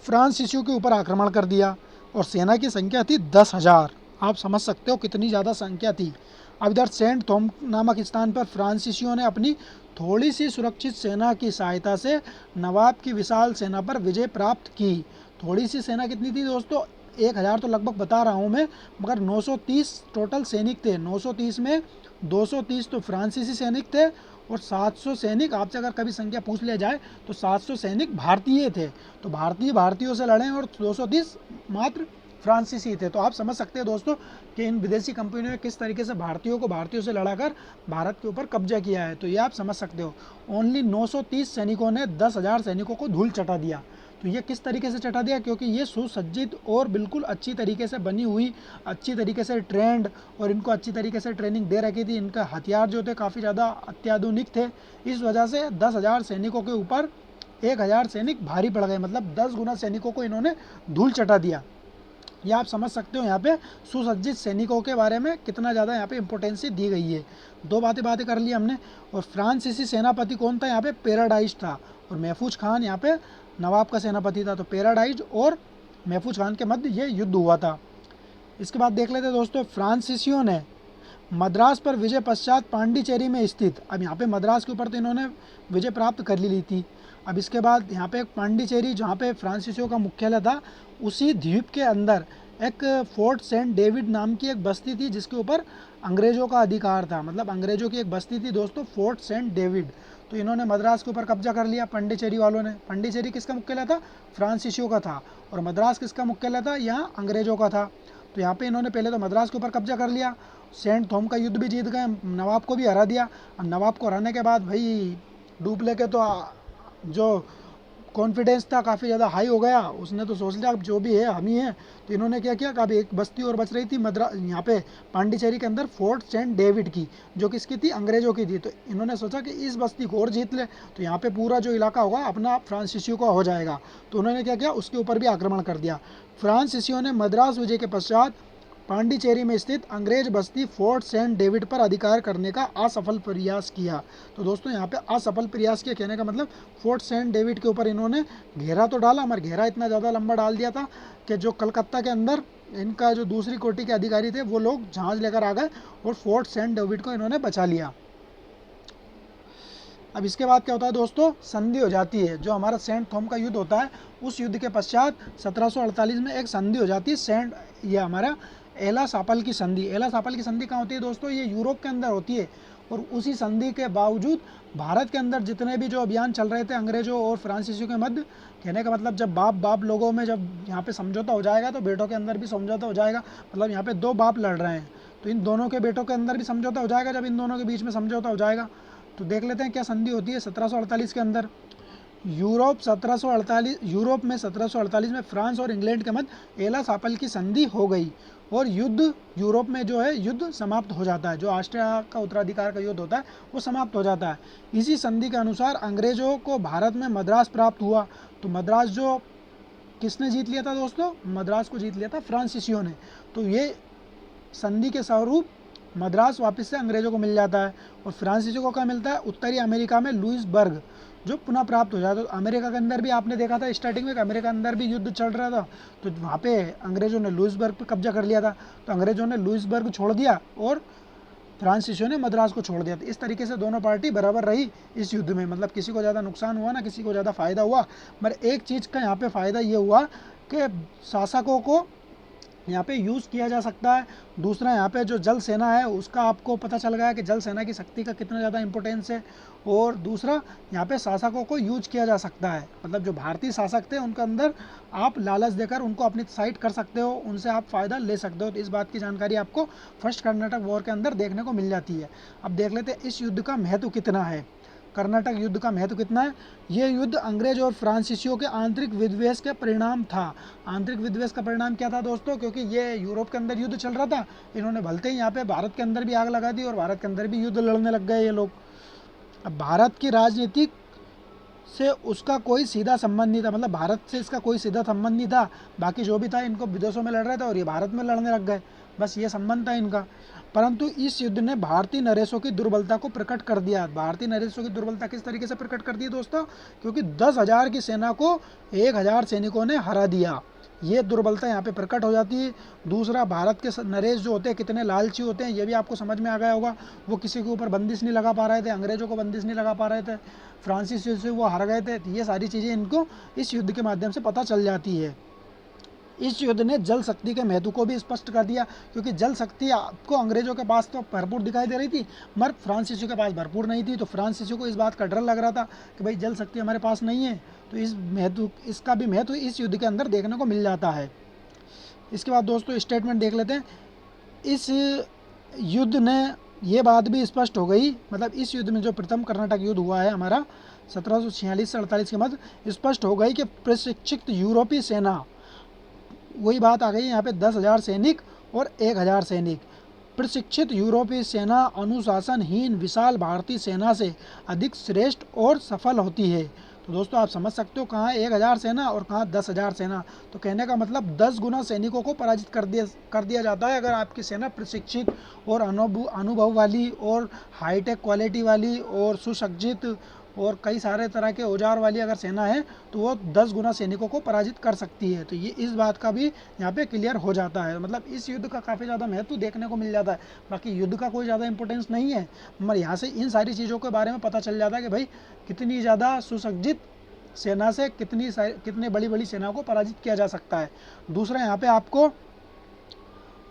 फ्रांसीसियों के ऊपर आक्रमण कर दिया, और सेना की संख्या थी 10,000। आप समझ सकते हो कितनी ज़्यादा संख्या थी। अब इधर सेंट थोम नामक स्थान पर फ्रांसीसियों ने अपनी थोड़ी सी सुरक्षित सेना की सहायता से नवाब की विशाल सेना पर विजय प्राप्त की। थोड़ी सी सेना कितनी थी दोस्तों? 1000 तो लगभग बता रहा हूँ मैं, मगर 930 टोटल सैनिक थे। 930 में 230 तो फ्रांसीसी सैनिक थे और 700 सैनिक, आपसे अगर कभी संख्या पूछ लिया जाए तो 700 सैनिक भारतीय थे। तो भारतीयों से लड़े और 230 मात्र फ्रांसीसी थे। तो आप समझ सकते हैं दोस्तों कि इन विदेशी कंपनियों ने किस तरीके से भारतीयों से लड़ाकर भारत के ऊपर कब्जा किया है। तो ये आप समझ सकते हो। ओनली 930 सैनिकों ने 10,000 सैनिकों को धूल चटा दिया। तो ये किस तरीके से चटा दिया? क्योंकि ये सुसज्जित और बिल्कुल अच्छी तरीके से बनी हुई, अच्छी तरीके से ट्रेंड, और इनको अच्छी तरीके से ट्रेनिंग दे रखी थी। इनका हथियार जो थे काफ़ी ज़्यादा अत्याधुनिक थे। इस वजह से 10,000 सैनिकों के ऊपर 1,000 सैनिक भारी पड़ गए, मतलब 10 गुना सैनिकों को इन्होंने धूल चटा दिया। ये आप समझ सकते हो यहाँ पे सुसज्जित सैनिकों के बारे में कितना ज़्यादा यहाँ पे इम्पोर्टेंस दी गई है। दो बातें कर ली हमने। और फ्रांसीसी सेनापति कौन था यहाँ पे? पैराडाइज था। और महफूज खान यहाँ पे नवाब का सेनापति था। तो पैराडाइज और महफूज खान के मध्य ये युद्ध हुआ था। इसके बाद देख लेते दोस्तों, फ्रांसीसियों ने मद्रास पर विजय पश्चात पांडिचेरी में स्थित, अब यहाँ पे मद्रास के ऊपर तो इन्होंने विजय प्राप्त कर ली थी। अब इसके बाद यहाँ पे एक पांडिचेरी, जहाँ पे फ्रांसीसियों का मुख्यालय था, उसी द्वीप के अंदर एक फोर्ट सेंट डेविड नाम की एक बस्ती थी जिसके ऊपर अंग्रेज़ों का अधिकार था। मतलब अंग्रेज़ों की एक बस्ती थी दोस्तों, फोर्ट सेंट डेविड। तो इन्होंने मद्रास के ऊपर कब्जा कर लिया पांडिचेरी वालों ने। पांडिचेरी किसका मुख्यालय था? फ्रांसीसियों का था। और मद्रास किसका मुख्यालय था? यहाँ अंग्रेज़ों का था। तो यहाँ पे इन्होंने पहले तो मद्रास के ऊपर कब्जा कर लिया, सेंट थॉम का युद्ध भी जीत गए, नवाब को भी हरा दिया। अब नवाब को हराने के बाद भाई डुप्ले के तो जो कॉन्फिडेंस था काफ़ी ज़्यादा हाई हो गया। उसने तो सोच लिया अब जो भी है हम ही हैं। तो इन्होंने क्या किया, कभी एक बस्ती और बच रही थी यहाँ पे पांडिचेरी के अंदर, फोर्ट सेंट डेविड की, जो किसकी थी? अंग्रेज़ों की थी। तो इन्होंने सोचा कि इस बस्ती को और जीत ले तो यहाँ पे पूरा जो इलाका होगा अपना फ्रांसीसियों का हो जाएगा। तो उन्होंने क्या किया, उसके ऊपर भी आक्रमण कर दिया। फ्रांसीसियों ने मद्रास विजय के पश्चात पांडिचेरी में स्थित अंग्रेज बस्ती फोर्ट सेंट डेविड पर अधिकार करने का असफल प्रयास किया। तो दोस्तों यहाँ पे असफल प्रयास किया कहने का मतलब फोर्ट सेंट डेविड के ऊपर इन्होंने घेरा तो डाला, मगर घेरा इतना ज़्यादा लंबा डाल दिया था कि जो कलकत्ता के अंदर इनका जो दूसरी कोटि के अधिकारी थे वो लोग जहाज़ लेकर आ गए और फोर्ट सेंट डेविड को इन्होंने बचा लिया। अब इसके बाद क्या होता है दोस्तों, संधि हो जाती है। जो हमारा सेंट थॉम का युद्ध होता है, उस युद्ध के पश्चात 1748 में एक संधि हो जाती है, ये हमारा एला सापल की संधि। एला सापल की संधि कहाँ होती है दोस्तों? ये यूरोप के अंदर होती है। और उसी संधि के बावजूद भारत के अंदर जितने भी जो अभियान चल रहे थे अंग्रेजों और फ्रांसीसियों के मध्य, कहने का मतलब जब बाप लोगों में जब यहाँ पे समझौता हो जाएगा तो बेटों के अंदर भी समझौता हो जाएगा। मतलब यहाँ पे दो बाप लड़ रहे हैं तो इन दोनों के बेटों के अंदर भी समझौता हो जाएगा। जब इन दोनों के बीच में समझौता हो जाएगा तो देख लेते हैं क्या संधि होती है 1748 के अंदर। यूरोप में 1748 में फ्रांस और इंग्लैंड के मध्य एला सापल की संधि हो गई और युद्ध यूरोप में जो है युद्ध समाप्त हो जाता है। जो ऑस्ट्रिया का उत्तराधिकार का युद्ध होता है वो समाप्त हो जाता है। इसी संधि के अनुसार अंग्रेजों को भारत में मद्रास प्राप्त हुआ। तो मद्रास जो किसने जीत लिया था दोस्तों? मद्रास को जीत लिया था फ्रांसीसियों ने। तो ये संधि के स्वरूप मद्रास वापस से अंग्रेजों को मिल जाता है। और फ्रांसीसियों को क्या मिलता है? उत्तरी अमेरिका में लुइसबर्ग जो पुनः प्राप्त हो जाता है। तो अमेरिका के अंदर भी आपने देखा था स्टार्टिंग में, अमेरिका के अंदर भी युद्ध चल रहा था तो वहाँ पे अंग्रेजों ने लुइसबर्ग पे कब्जा कर लिया था। तो अंग्रेजों ने लुइसबर्ग छोड़ दिया और फ्रांसीसियों ने मद्रास को छोड़ दिया। तो इस तरीके से दोनों पार्टी बराबर रही इस युद्ध में। मतलब किसी को ज़्यादा नुकसान हुआ ना किसी को ज़्यादा फ़ायदा हुआ। मगर एक चीज़ का यहाँ पे फ़ायदा ये हुआ कि शासकों को यहाँ पे यूज़ किया जा सकता है। दूसरा यहाँ पे जो जल सेना है उसका आपको पता चल गया कि जल सेना की शक्ति का कितना ज़्यादा इंपॉर्टेंस है। और दूसरा यहाँ पे शासकों को यूज किया जा सकता है। मतलब जो भारतीय शासक थे उनके अंदर आप लालच देकर उनको अपनी साइड कर सकते हो, उनसे आप फ़ायदा ले सकते हो। तो इस बात की जानकारी आपको फर्स्ट कर्नाटक वॉर के अंदर देखने को मिल जाती है। अब देख लेते हैं इस युद्ध का महत्व कितना है। कर्नाटक युद्ध का महत्व कितना है? ये युद्ध अंग्रेज और फ्रांसीसियों के आंतरिक विद्वेष के परिणाम था। आंतरिक विद्वेष का परिणाम क्या था दोस्तों? क्योंकि ये यूरोप के अंदर युद्ध चल रहा था, इन्होंने भलते ही यहाँ पे भारत के अंदर भी आग लगा दी और भारत के अंदर भी युद्ध लड़ने लग गए ये लोग। अब भारत की राजनीति से उसका कोई सीधा संबंध नहीं था, मतलब भारत से इसका कोई सीधा संबंध नहीं था। बाकी जो भी था इनको विदेशों में लड़ रहे थे और ये भारत में लड़ने लग गए, बस ये संबंध था इनका। परंतु इस युद्ध ने भारतीय नरेशों की दुर्बलता को प्रकट कर दिया। भारतीय नरेशों की दुर्बलता किस तरीके से प्रकट कर दी दोस्तों? क्योंकि 10,000 की सेना को 1,000 सैनिकों ने हरा दिया। ये दुर्बलता यहाँ पे प्रकट हो जाती है। दूसरा, भारत के नरेश जो होते हैं कितने लालची होते हैं, ये भी आपको समझ में आ गया होगा। वो किसी के ऊपर बंदिश नहीं लगा पा रहे थे, अंग्रेज़ों को बंदिश नहीं लगा पा रहे थे, फ्रांसीसी से वो हार गए थे। ये सारी चीज़ें इनको इस युद्ध के माध्यम से पता चल जाती है। इस युद्ध ने जल शक्ति के महत्व को भी स्पष्ट कर दिया, क्योंकि जल शक्ति आपको अंग्रेजों के पास तो भरपूर दिखाई दे रही थी, मगर फ्रांसीसियों के पास भरपूर नहीं थी। तो फ्रांसीसियों को इस बात का डर लग रहा था कि भाई जल शक्ति हमारे पास नहीं है। तो इसका भी महत्व इस युद्ध के अंदर देखने को मिल जाता है। इसके बाद दोस्तों स्टेटमेंट देख लेते हैं। इस युद्ध ने ये बात भी स्पष्ट हो गई, मतलब इस युद्ध में जो प्रथम कर्नाटक युद्ध हुआ है हमारा 1746 से 48 के मध्य, स्पष्ट हो गई कि प्रशिक्षित यूरोपीय सेना, वही बात आ गई यहाँ पे 10,000 सैनिक और 1,000 सैनिक, प्रशिक्षित यूरोपीय सेना अनुशासनहीन विशाल भारतीय सेना से अधिक श्रेष्ठ और सफल होती है। तो दोस्तों आप समझ सकते हो कहाँ 1,000 सेना और कहाँ 10,000 सेना। तो कहने का मतलब 10 गुना सैनिकों को पराजित कर दिया जाता है अगर आपकी सेना प्रशिक्षित और अनुभव वाली और हाईटेक क्वालिटी वाली और सुसज्जित और कई सारे तरह के औजार वाली अगर सेना है, तो वो 10 गुना सैनिकों को पराजित कर सकती है। तो ये इस बात का भी यहाँ पे क्लियर हो जाता है। मतलब इस युद्ध का काफ़ी ज़्यादा महत्व देखने को मिल जाता है। बाकी युद्ध का कोई ज़्यादा इंपॉर्टेंस नहीं है, मगर यहाँ से इन सारी चीज़ों के बारे में पता चल जाता है कि भाई कितनी ज़्यादा सुसज्जित सेना से कितनी बड़ी बड़ी सेनाओं को पराजित किया जा सकता है। दूसरा, यहाँ पे आपको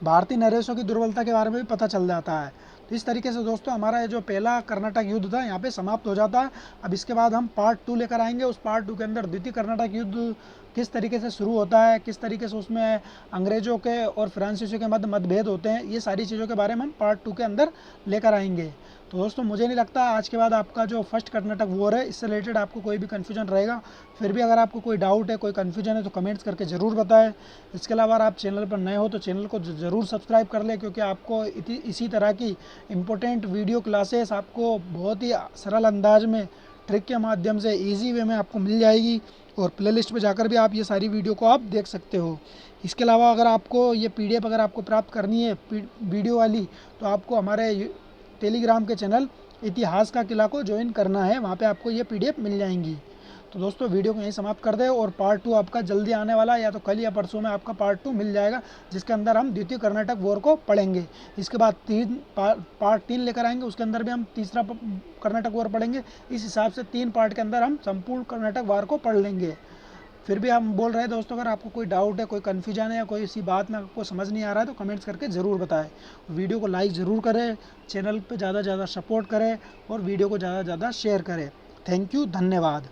भारतीय नरेशों की दुर्बलता के बारे में भी पता चल जाता है। तो इस तरीके से दोस्तों हमारा ये जो पहला कर्नाटक युद्ध था यहाँ पे समाप्त हो जाता है। अब इसके बाद हम पार्ट 2 लेकर आएंगे। उस पार्ट 2 के अंदर द्वितीय कर्नाटक युद्ध किस तरीके से शुरू होता है, किस तरीके से उसमें अंग्रेज़ों के और फ्रांसीसियों के मध्य मतभेद होते हैं, ये सारी चीज़ों के बारे में हम पार्ट 2 के अंदर लेकर आएंगे। तो दोस्तों मुझे नहीं लगता आज के बाद आपका जो फर्स्ट कर्नाटक वॉर है इससे रिलेटेड आपको कोई भी कन्फ्यूजन रहेगा। फिर भी अगर आपको कोई डाउट है, कोई कन्फ्यूजन है, तो कमेंट्स करके ज़रूर बताएं। इसके अलावा आप चैनल पर नए हो तो चैनल को ज़रूर सब्सक्राइब कर लें, क्योंकि आपको इसी तरह की इम्पोर्टेंट वीडियो क्लासेस आपको बहुत ही सरल अंदाज में ट्रिक के माध्यम से ईजी वे में आपको मिल जाएगी। और प्लेलिस्ट में जाकर भी आप ये सारी वीडियो को आप देख सकते हो। इसके अलावा अगर आपको ये PDF अगर आपको प्राप्त करनी है वीडियो वाली, तो आपको हमारे टेलीग्राम के चैनल इतिहास का किला को ज्वाइन करना है, वहाँ पे आपको ये PDF मिल जाएंगी। तो दोस्तों वीडियो को यहीं समाप्त कर दे, और पार्ट 2 आपका जल्दी आने वाला है, या तो कल या परसों में आपका पार्ट 2 मिल जाएगा, जिसके अंदर हम द्वितीय कर्नाटक वॉर को पढ़ेंगे। इसके बाद पार्ट 3 लेकर आएंगे, उसके अंदर भी हम तीसरा कर्नाटक वॉर पढ़ेंगे। इस हिसाब से 3 पार्ट के अंदर हम संपूर्ण कर्नाटक वॉर को पढ़ लेंगे। फिर भी हम बोल रहे हैं दोस्तों, अगर आपको कोई डाउट है, कोई कन्फ्यूजन है, या कोई इसी बात में आपको समझ नहीं आ रहा है, तो कमेंट्स करके ज़रूर बताएं। वीडियो को लाइक ज़रूर करें, चैनल पे ज़्यादा से ज़्यादा सपोर्ट करें, और वीडियो को ज़्यादा से ज़्यादा शेयर करें। थैंक यू, धन्यवाद।